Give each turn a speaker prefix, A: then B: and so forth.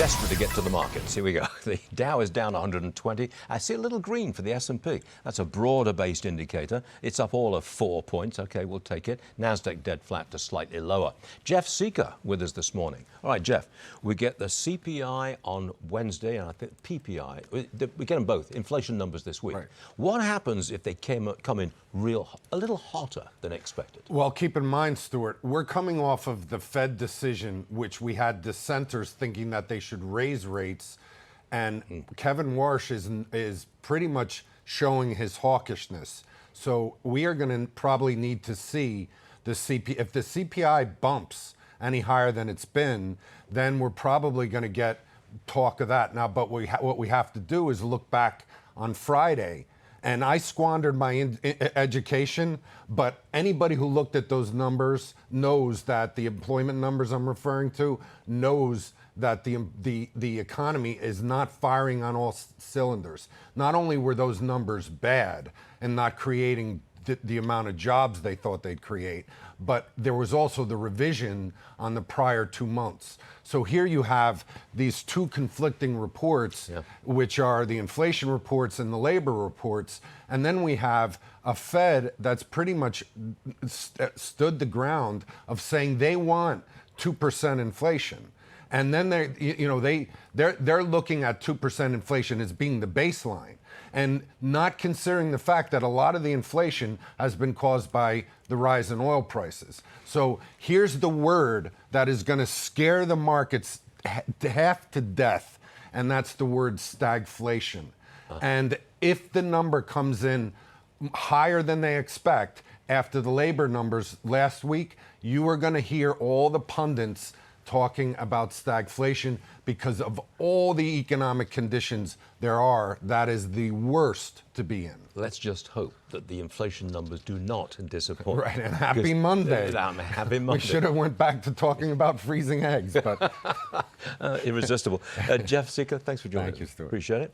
A: Desperate to get to the markets. Here we go. The Dow is down 120. I see a little green for the S&P. That's a broader-based indicator. It's up all of 4 points. Okay, we'll take it. Nasdaq dead flat to slightly lower. Jeff Sica with us this morning. All right, Jeff, we get the CPI on Wednesday, and I think PPI. We get them both. Inflation numbers this week.
B: Right.
A: What happens if they come in a little hotter than expected?
B: Well, keep in mind, Stuart, we're coming off of the Fed decision, which we had dissenters thinking that they should raise rates, and Kevin Warsh is pretty much showing his hawkishness. So we are going to probably need to see the if the CPI bumps any higher than it's been, then we're probably going to get talk of that. Now, but what we have to do is look back on Friday. And I squandered my education, but anybody who looked at those numbers knows that the employment numbers I'm referring to knows that the economy is not firing on all cylinders. Not only were those numbers bad and not creating the amount of jobs they thought they'd create, but there was also the revision on the prior 2 months. So here you have these two conflicting reports, which are the inflation reports and the labor reports. And then we have a Fed that's pretty much stood the ground of saying they want 2% inflation. And then they're looking at 2% inflation as being the baseline, and not considering the fact that a lot of the inflation has been caused by the rise in oil prices. So here's the word that is going to scare the markets half to death, and that's the word stagflation. And if the number comes in higher than they expect after the labor numbers last week, you are going to hear all the pundits talking about stagflation because of all the economic conditions there are. That is the worst to be in.
A: Let's just hope that the inflation numbers do not disappoint.
B: Right, and happy Monday.
A: Happy Monday.
B: We should have went back to talking about freezing eggs, but
A: irresistible. Jeff Sica, thanks for joining us.
B: Thank you, Stuart.
A: Appreciate it.